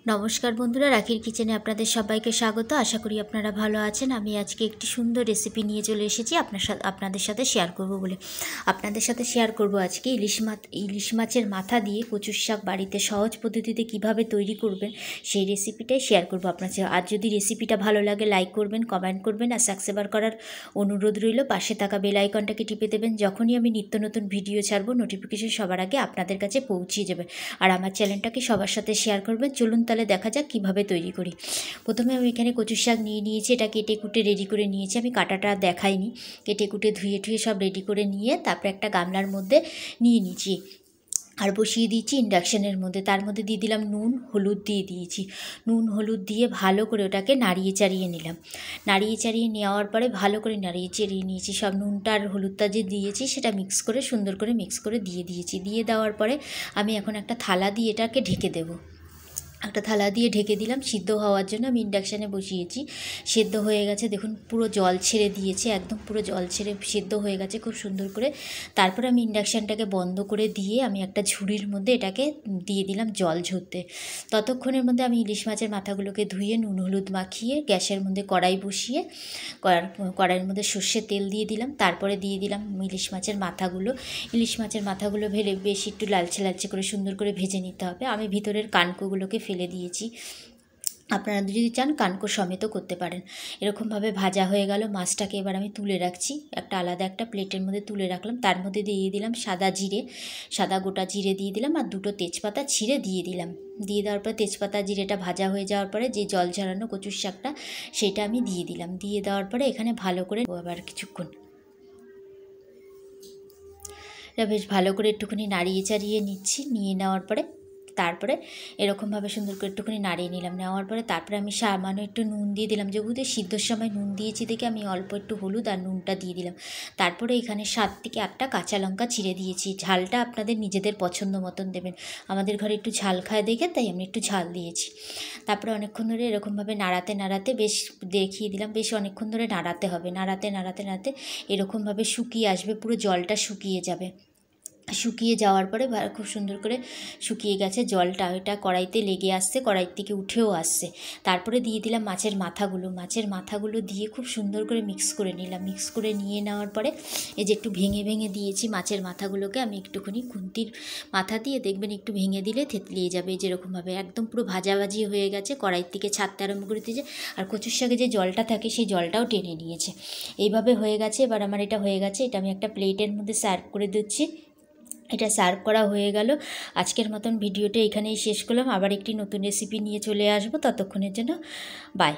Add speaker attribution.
Speaker 1: नमस्कार बंधुरा राखिर किचेने आपनादेर सबाइके स्वागत। आशा करी आपनारा भालो आछेन। आमी आजके एकटी सुंदर रेसिपि निये चले एसेछि आपनादेर साथे शेयार करब बोले। आपनादेर साथे शेयार करब आजके इलिश माछेर माथा दिये कचुर शाक बाड़ीते सहज पद्धतिते किभाबे तैरी करबेन सेई रेसिपिटाई शेयार करब आपनादेर साथे। आर जोदि रेसिपिटा भालो लागे लाइक करबेन, कमेंट करबेन और सबस्क्राइब करार अनुरोध रइलो। पाशे थाका बेल आइकनटाके टिपे देबेन, जखोनी आमी नित्य नतुन भिडियो छाड़बो नोटिफिकेशन सबार आगे आपनादेर काछे पौঁছে যাবে। আর আমার চ্যানেলটাকে সবার সাথে শেয়ার করবেন। চলুন তাহলে দেখা যাক কীভাবে তৈরি করি। প্রথমে আমি এখানে কচুর শাক নিয়ে নিয়েছি, এটা কেটে কুটে রেডি করে নিয়েছি। আমি কাটাটা দেখাইনি, কেটে কুটে ধুয়ে টুয়ে সব রেডি করে নিয়ে তারপরে একটা গামলার মধ্যে নিয়ে নিয়েছি আর বসিয়ে দিয়েছি ইন্ডাকশানের মধ্যে। তার মধ্যে দিয়ে দিলাম নুন হলুদ দিয়ে দিয়েছি। নুন হলুদ দিয়ে ভালো করে ওটাকে নাড়িয়ে চাড়িয়ে নিলাম। নাড়িয়ে চাড়িয়ে নেওয়ার পরে ভালো করে নাড়িয়ে চাড়িয়ে নিয়েছি। সব নুনটা আর হলুদটা যে দিয়েছি সেটা মিক্স করে সুন্দর করে মিক্স করে দিয়ে দিয়েছি। দিয়ে দেওয়ার পরে আমি এখন একটা থালা দিয়ে এটাকে ঢেকে দেবো। একটা থালা দিয়ে ঢেকে দিলাম সিদ্ধ হওয়ার জন্য। আমি ইন্ডাকশানে বসিয়েছি, সেদ্ধ হয়ে গেছে। দেখুন পুরো জল ছেড়ে দিয়েছে, একদম পুরো জল ছেড়ে সেদ্ধ হয়ে গেছে খুব সুন্দর করে। তারপর আমি ইন্ডাকশানটাকে বন্ধ করে দিয়ে আমি একটা ঝুড়ির মধ্যে এটাকে দিয়ে দিলাম জল ঝরতে। ততক্ষণের মধ্যে আমি ইলিশ মাছের মাথাগুলোকে ধুয়ে নুন হলুদ মাখিয়ে গ্যাসের মধ্যে কড়াই বসিয়ে কড়াইয়ের মধ্যে সর্ষের তেল দিয়ে দিলাম। তারপরে দিয়ে দিলাম ইলিশ মাছের মাথাগুলো। ইলিশ মাছের মাথাগুলো বেশি একটু লালচে লালচে করে সুন্দর করে ভেজে নিতে হবে। আমি ভিতরের কানকোগুলোকে ফেলে দিয়েছি, আপনারা যদি চান কানকো সমেতও করতে পারেন। এরকমভাবে ভাজা হয়ে গেল মাছটাকে। এবার আমি তুলে রাখছি, একটা আলাদা একটা প্লেটের মধ্যে তুলে রাখলাম। তার মধ্যে দিয়ে দিলাম সাদা গোটা জিরে দিয়ে দিলাম আর দুটো তেজপাতা ছিঁড়ে দিয়ে দিলাম। দিয়ে দেওয়ার পরে তেজপাতা জিরেটা ভাজা হয়ে যাওয়ার পরে যে জল ঝরানো কচুর শাকটা সেটা আমি দিয়ে দিলাম। দিয়ে দেওয়ার পরে এখানে ভালো করে আবার কিছুক্ষণ এটা বেশ ভালো করে একটুখানি নাড়িয়ে চাড়িয়ে নিচ্ছি। নিয়ে নেওয়ার পরে তারপরে এরকমভাবে সুন্দর করে একটুখানি নাড়িয়ে নিলাম। নেওয়ার পরে তারপরে আমি সামান্য একটু নুন দিয়ে দিলাম, যেহেতু সিদ্ধর সময় নুন দিয়েছি দেখে আমি অল্প একটু হলুদ আর নুনটা দিয়ে দিলাম। তারপরে এখানে 7 থেকে 8টা কাঁচা লঙ্কা চিড়ে দিয়েছি। ঝালটা আপনাদের নিজেদের পছন্দ মতন দেবেন। আমাদের ঘরে একটু ঝাল খায় দেখে তাই আমি একটু ঝাল দিয়েছি। তারপরে অনেকক্ষণ ধরে এরকমভাবে নাড়াতে বেশ দেখিয়ে দিলাম, বেশ অনেকক্ষণ ধরে নাড়াতে হবে। নাড়াতে এরকমভাবে শুকিয়ে আসবে, পুরো জলটা শুকিয়ে যাবে। শুকিয়ে যাওয়ার পরে খুব সুন্দর করে শুকিয়ে গেছে জলটা, ওইটা কড়াইতে লেগে আসছে, কড়াই থেকে উঠেও আসছে। তারপরে দিয়ে দিলাম মাছের মাথাগুলো দিয়ে খুব সুন্দর করে মিক্স করে নিলাম। মিক্স করে নিয়ে নেওয়ার পরে এই যে একটু ভেঙে দিয়েছি মাছের মাথাগুলোকে। আমি একটুখানি খুন্তির মাথা দিয়ে দেখবেন একটু ভেঙে দিলে থেতলিয়ে যাবে। যেরকমভাবে একদম পুরো ভাজাভাজি হয়ে গেছে, কড়াই থেকে ছাড়তে আরম্ভ করে দিয়েছে। আর কচুর শাকে যে জলটা থাকে সেই জলটাও টেনে নিয়েছে। এইভাবে হয়ে গেছে। এবার আমার এটা হয়ে গেছে, এটা আমি একটা প্লেটের মধ্যে সার্ভ করে দিচ্ছি। এটা সার্ভ করা হয়ে গেল। আজকের মতন ভিডিওটা এখানেই শেষ করলাম। আবার একটি নতুন রেসিপি নিয়ে চলে আসবো। ততক্ষণের জন্য বাই।